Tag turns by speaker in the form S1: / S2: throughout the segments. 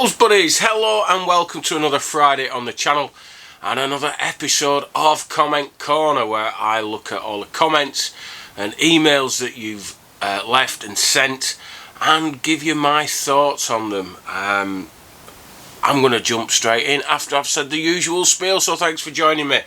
S1: Bowls buddies, hello and welcome to another Friday on the channel and another episode of Comment Corner, where I look at all the comments and emails that you've left and sent and give you my thoughts on them. I'm going to jump straight in after I've said the usual spiel, so thanks for joining me.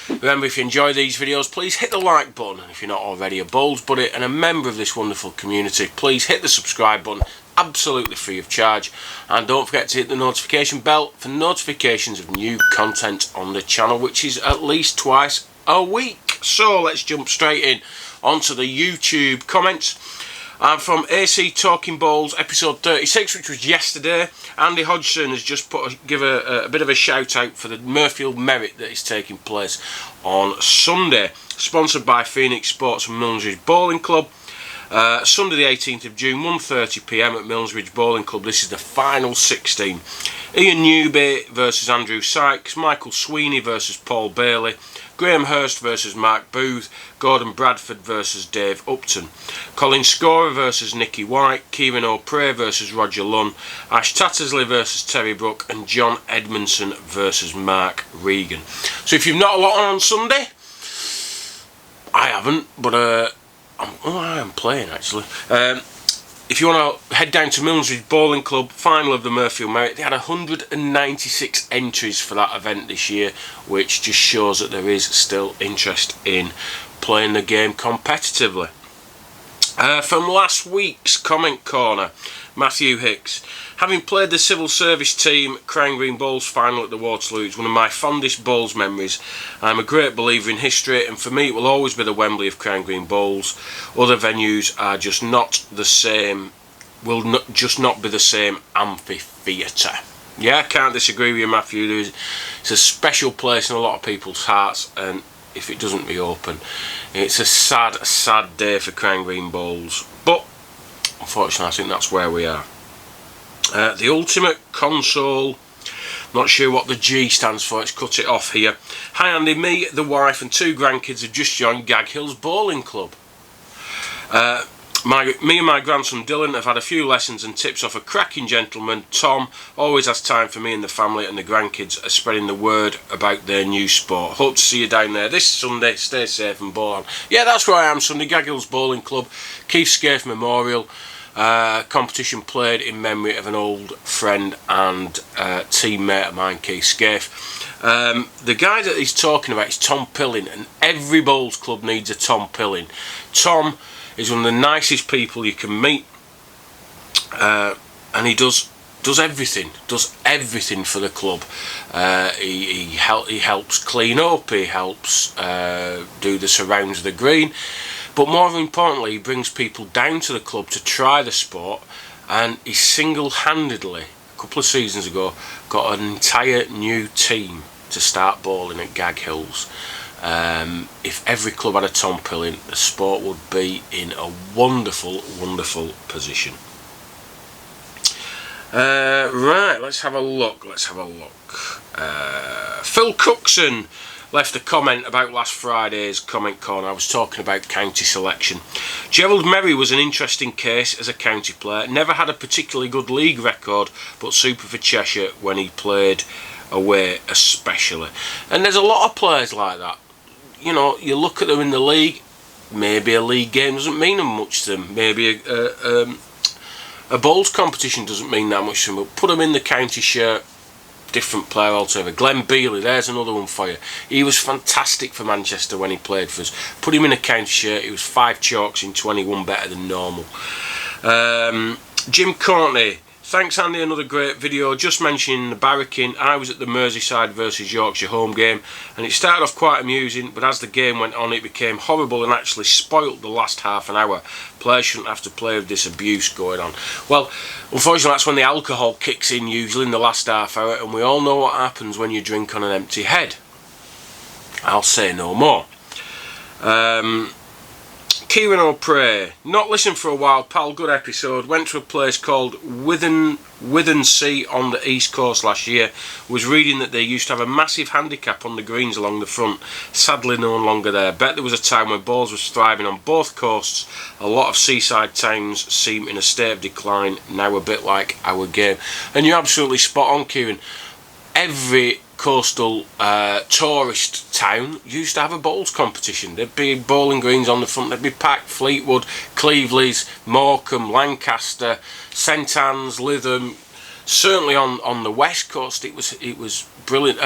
S1: Remember, if you enjoy these videos, please hit the like button, and if you're not already a Bowls buddy and a member of this wonderful community, please hit the subscribe button, absolutely free of charge, and don't forget to hit the notification bell for notifications of new content on the channel, which is at least twice a week. So let's jump straight in onto the YouTube comments. From AC Talking Bowls episode 36, which was yesterday, Andy Hodgson has just give a bit of a shout out for the Murfield Merit that is taking place on Sunday, sponsored by Phoenix Sports and Millsridge Bowling Club. Sunday the 18th of June, 1:30 PM at Millsridge Bowling Club. This is the final 16. Ian Newby versus Andrew Sykes, Michael Sweeney versus Paul Bailey, Graham Hurst versus Mark Booth, Gordon Bradford versus Dave Upton, Colin Scorer versus Nicky White, Kieran O'Prey versus Roger Lunn, Ash Tattersley versus Terry Brook, and John Edmondson versus Mark Regan. So if you've not a lot on Sunday, I haven't, but I am playing actually. If you want to head down to Millsridge Bowling Club, final of the Murfield Merit, they had 196 entries for that event this year, which just shows that there is still interest in playing the game competitively. From last week's Comment Corner, Matthew Hicks. Having played the Civil Service Team Crown Green Bowls final at the Waterloo, it's one of my fondest bowls memories. I'm a great believer in history, and for me it will always be the Wembley of Crown Green Bowls. Other venues are just not the same, just not be the same amphitheatre. Yeah, I can't disagree with you, Matthew. It's a special place in a lot of people's hearts, and if it doesn't reopen, it's a sad day for Crown Green Bowls. But unfortunately, I think that's where we are. The Ultimate Console, not sure what the G stands for, let's cut it off here. Hi Andy, me, the wife and two grandkids have just joined Gag Hills Bowling Club. Me and my grandson Dylan have had a few lessons and tips off a cracking gentleman. Tom always has time for me and the family, and the grandkids are spreading the word about their new sport. Hope to see you down there this Sunday. Stay safe and bowl on. Yeah, that's where I am Sunday, Gag Hills Bowling Club, Keith Scaife Memorial. Competition played in memory of an old friend and teammate of mine, Keith Scaife. The guy that he's talking about is Tom Pilling, and every bowls club needs a Tom Pilling. Tom is one of the nicest people you can meet, and he does everything for the club. He helps clean up, he helps do the surrounds of the green, but more importantly he brings people down to the club to try the sport, and he single-handedly, a couple of seasons ago, got an entire new team to start bowling at Gag Hills. If every club had a Tom Pilling, the sport would be in a wonderful position. Right, let's have a look. Phil Cookson left a comment about last Friday's Comment Corner. I was talking about county selection. Gerald Merry was an interesting case as a county player. Never had a particularly good league record, but super for Cheshire when he played away especially. And there's a lot of players like that. You know, you look at them in the league, maybe a league game doesn't mean much to them. Maybe a bowls competition doesn't mean that much to them. But put them in the county shirt, different player altogether. Glenn Bealey, there's another one for you. He was fantastic for Manchester when he played for us. Put him in a county shirt, he was 5 chalks in 21 better than normal. Jim Courtney, thanks Andy, another great video. Just mentioning the barracking, I was at the Merseyside versus Yorkshire home game, and it started off quite amusing, but as the game went on it became horrible and actually spoilt the last half an hour. Players shouldn't have to play with this abuse going on. Well, unfortunately that's when the alcohol kicks in, usually in the last half hour, and we all know what happens when you drink on an empty head. I'll say no more. Kieran O'Prey, not listened for a while, pal, good episode. Went to a place called Withensea on the East Coast last year. Was reading that they used to have a massive handicap on the greens along the front. Sadly no longer there. Bet there was a time when balls was thriving on both coasts. A lot of seaside towns seem in a state of decline, now a bit like our game. And you're absolutely spot on, Kieran. Every coastal tourist town used to have a bowls competition. There'd be bowling greens on the front. There'd be packed. Fleetwood, Cleveland's, Morecambe, Lancaster, St Anne's, Lytham. Certainly on the west coast, it was brilliant.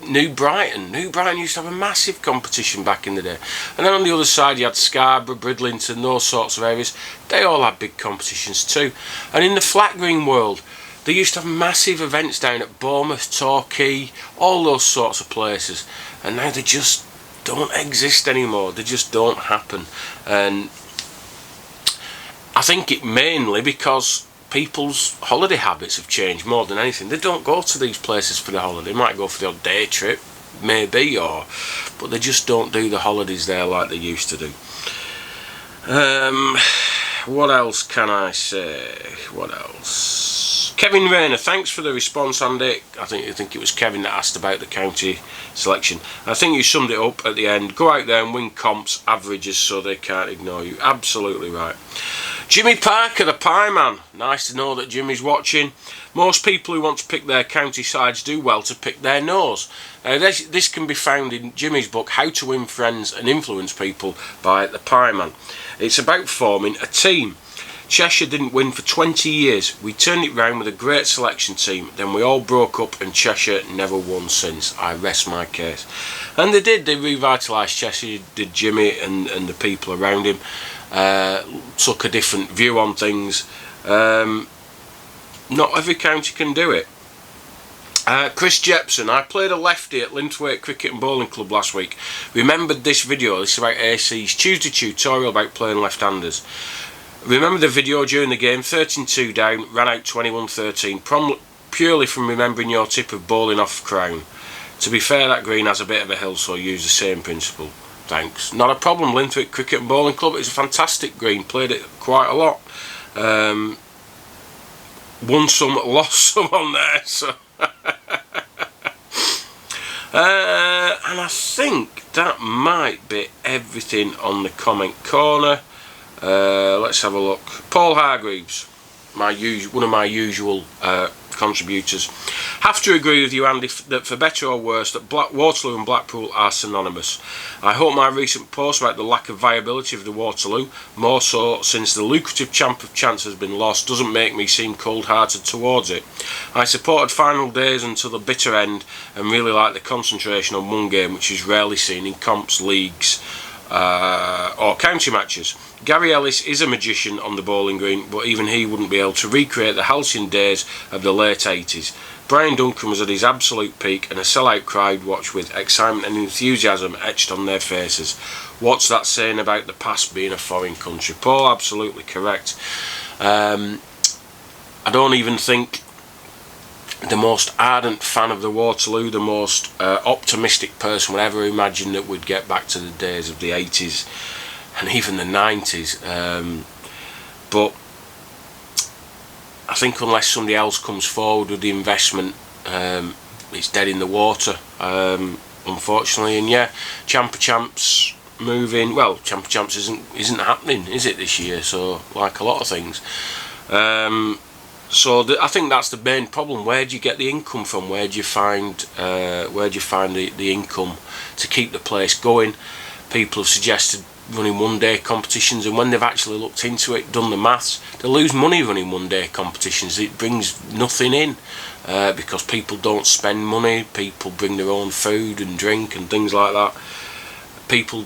S1: New Brighton used to have a massive competition back in the day. And then on the other side, you had Scarborough, Bridlington, those sorts of areas. They all had big competitions too. And in the flat green world, they used to have massive events down at Bournemouth, Torquay, all those sorts of places, and now they just don't exist anymore. They just don't happen. And I think it mainly because people's holiday habits have changed more than anything. They don't go to these places for the holiday. They might go for the odd day trip, maybe, but they just don't do the holidays there like they used to do. What else can I say? What else? Kevin Rayner, thanks for the response, Andy. I think it was Kevin that asked about the county selection. I think you summed it up at the end. Go out there and win comps, averages, so they can't ignore you. Absolutely right. Jimmy Parker, the Pie Man. Nice to know that Jimmy's watching. Most people who want to pick their county sides do well to pick their nose. This can be found in Jimmy's book, How to Win Friends and Influence People by the Pie Man. It's about forming a team. Cheshire didn't win for 20 years. We turned it round with a great selection team. Then we all broke up and Cheshire never won since. I rest my case. And they did. They revitalised Cheshire, did Jimmy and the people around him. Took a different view on things. Not every county can do it. Chris Jepson, I played a lefty at Linthwaite Cricket and Bowling Club last week. Remembered this video. This is about AC's Tuesday tutorial about playing left-handers. Remember the video during the game, 13-2 down, ran out 21-13, purely from remembering your tip of bowling off crown. To be fair, that green has a bit of a hill, so use the same principle. Thanks. Not a problem, Linthwaite Cricket and Bowling Club. It's a fantastic green, played it quite a lot. Won some, lost some on there, so... and I think that might be everything on the comment corner. Let's have a look. Paulgreaves, one of my usual contributors. Have to agree with you, Andy, that for better or worse, that Waterloo and Blackpool are synonymous. I hope my recent post about the lack of viability of the Waterloo, more so since the lucrative champ of chance has been lost, doesn't make me seem cold-hearted towards it. I supported final days until the bitter end and really like the concentration on one game, which is rarely seen in comps, leagues or county matches. Gary Ellis is a magician on the bowling green, but even he wouldn't be able to recreate the halcyon days of the late 80s. Brian Duncan was at his absolute peak and a sellout crowd watched with excitement and enthusiasm etched on their faces. What's that saying about the past being a foreign country? Paul, absolutely correct. I don't even think the most ardent fan of the Waterloo, the most optimistic person would ever imagine that we'd get back to the days of the 80s and even the 90s. But I think unless somebody else comes forward with the investment, it's dead in the water, unfortunately. And yeah, Champ of Champs moving. Well, Champ of Champs isn't happening, is it, this year? So, like a lot of things. I think that's the main problem. Where do you get the income from? Where do you find the income to keep the place going? People have suggested running one-day competitions, and when they've actually looked into it, done the maths, they lose money running one-day competitions. It brings nothing in because people don't spend money. People bring their own food and drink and things like that. People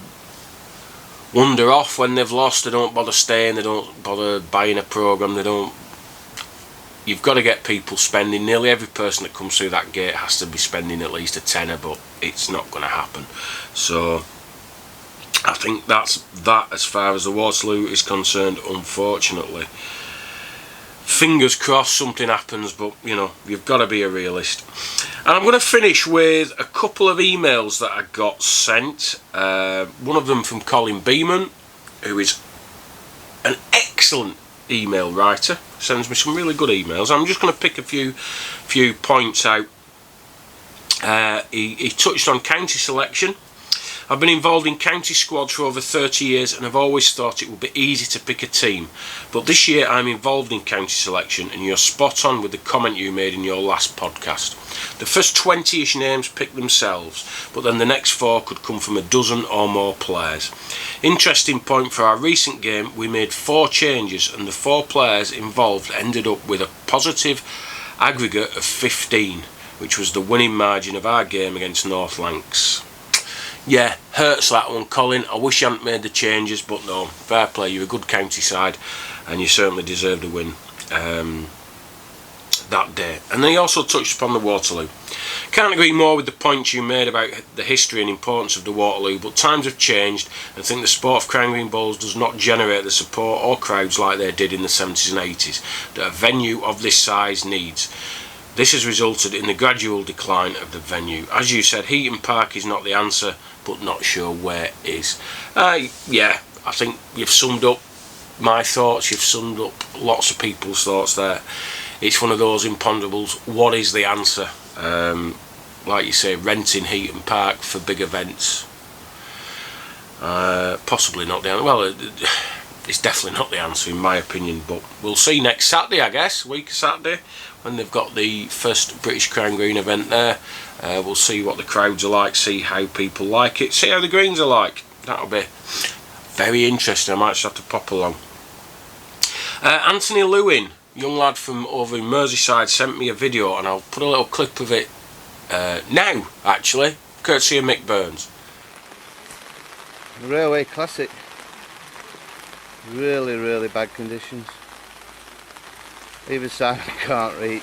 S1: wander off when they've lost. They don't bother staying. They don't bother buying a programme. They don't. You've got to get people spending. Nearly every person that comes through that gate has to be spending at least a tenner, but it's not going to happen. So I think that's that as far as the Waterloo is concerned, unfortunately. Fingers crossed something happens, but you know, you've got to be a realist. And I'm going to finish with a couple of emails that I got sent. One of them from Colin Beeman, who is excellent email writer, sends me some really good emails. I'm just going to pick a few points out. He touched on county selection. I've been involved in county squads for over 30 years and I've always thought it would be easy to pick a team, but this year I'm involved in county selection and you're spot on with the comment you made in your last podcast. The first 20ish names pick themselves, but then the next 4 could come from a dozen or more players. Interesting point, for our recent game we made 4 changes and the 4 players involved ended up with a positive aggregate of 15, which was the winning margin of our game against North Lancs. Yeah, hurts that one, Colin. I wish you hadn't made the changes, but no, fair play. You're a good county side and you certainly deserved a win that day. And then he also touched upon the Waterloo. Can't agree more with the points you made about the history and importance of the Waterloo, but times have changed and I think the sport of Crown Green Bowls does not generate the support or crowds like they did in the 70s and 80s that a venue of this size needs. This has resulted in the gradual decline of the venue. As you said, Heaton Park is not the answer, but not sure where is. Yeah, I think you've summed up my thoughts, you've summed up lots of people's thoughts there. It's one of those imponderables. What is the answer? Like you say, renting Heaton Park for big events. Possibly not the answer. Well, it's definitely not the answer in my opinion, but we'll see next Saturday, I guess, week of Saturday, when they've got the first British Crown Green event there. We'll see what the crowds are like, see how people like it, see how the greens are like. That'll be very interesting. I might just have to pop along. Anthony Lewin, young lad from over in Merseyside, sent me a video and I'll put a little clip of it now, actually, courtesy of Mick Burns.
S2: Railway Classic. Really bad conditions. Either side I can't reach.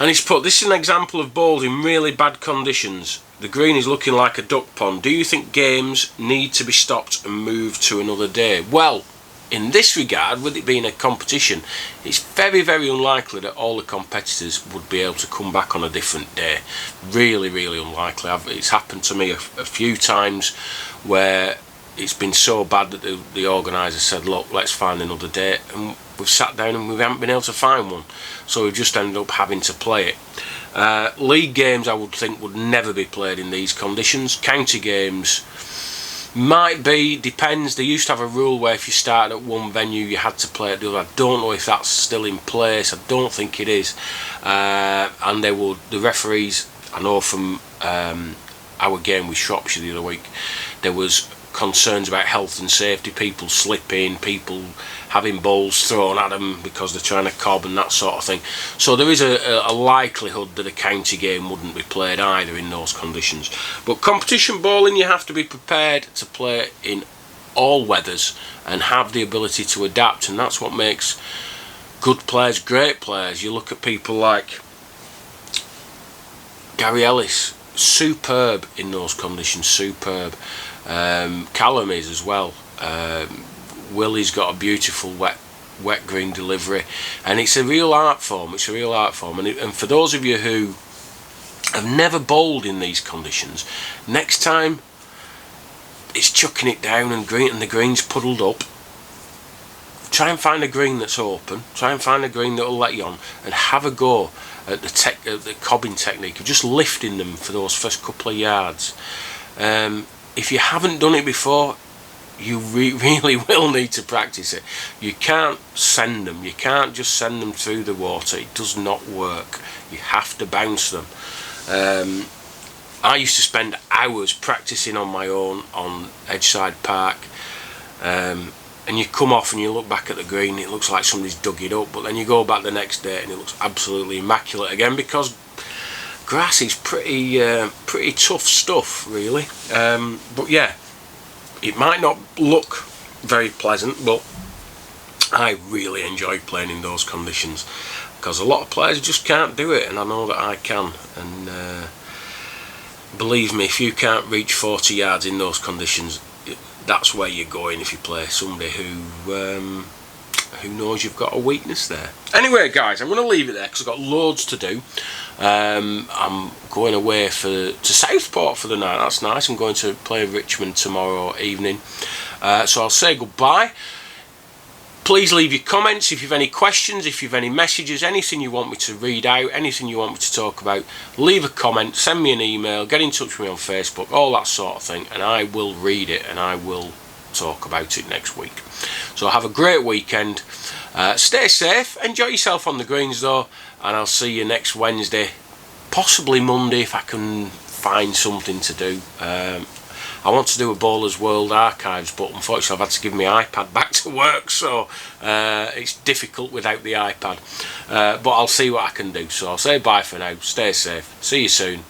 S1: And he's put, this is an example of bowls in really bad conditions. The green is looking like a duck pond. Do you think games need to be stopped and moved to another day? Well, in this regard, with it being a competition, it's very unlikely that all the competitors would be able to come back on a different day. Really unlikely. It's happened to me a few times where it's been so bad that the organiser said, look, let's find another date, and we've sat down and we haven't been able to find one, so we've just ended up having to play it. League games, I would think, would never be played in these conditions. County games might be, depends. They used to have a rule where if you started at one venue you had to play at the other. I don't know if that's still in place. I don't think it is. And they would, the referees, I know from our game with Shropshire the other week, there was concerns about health and safety, people slipping, people having balls thrown at them because they're trying to cob and that sort of thing. So there is a likelihood that a county game wouldn't be played either in those conditions. But competition bowling, you have to be prepared to play in all weathers and have the ability to adapt, and that's what makes good players great players. You look at people like Gary Ellis, superb in those conditions, superb. Callum is as well. Willie's got a beautiful wet green delivery, and it's a real art form. It's a real art form, and for those of you who have never bowled in these conditions, next time it's chucking it down and the green's puddled up. try and find a green that's open, try and find a green that will let you on, and have a go at the cobbing technique of just lifting them for those first couple of yards. If you haven't done it before, you really will need to practice it. You can't send them, you can't just send them through the water. It does not work. You have to bounce them. I used to spend hours practicing on my own on Edgeside Park, and you come off and you look back at the green, it looks like somebody's dug it up, but then you go back the next day and it looks absolutely immaculate again, because grass is pretty tough stuff, really. But yeah, it might not look very pleasant, but I really enjoy playing in those conditions, because a lot of players just can't do it, and I know that I can. And believe me, if you can't reach 40 yards in those conditions, that's where you're going if you play somebody who knows you've got a weakness there. Anyway, guys, I'm going to leave it there because I've got loads to do. I'm going away to Southport for the night. That's nice. I'm going to play Richmond tomorrow evening. So I'll say goodbye. Please leave your comments if you've any questions, if you've any messages, anything you want me to read out, anything you want me to talk about. Leave a comment, send me an email, get in touch with me on Facebook, all that sort of thing, and I will read it and I will talk about it next week. So have a great weekend. Stay safe, enjoy yourself on the greens though, and I'll see you next Wednesday, possibly Monday if I can find something to do. I want to do a Bowler's World Archives, but unfortunately I've had to give my iPad back to work, so it's difficult without the iPad. But I'll see what I can do. So I'll say bye for now. Stay safe. See you soon.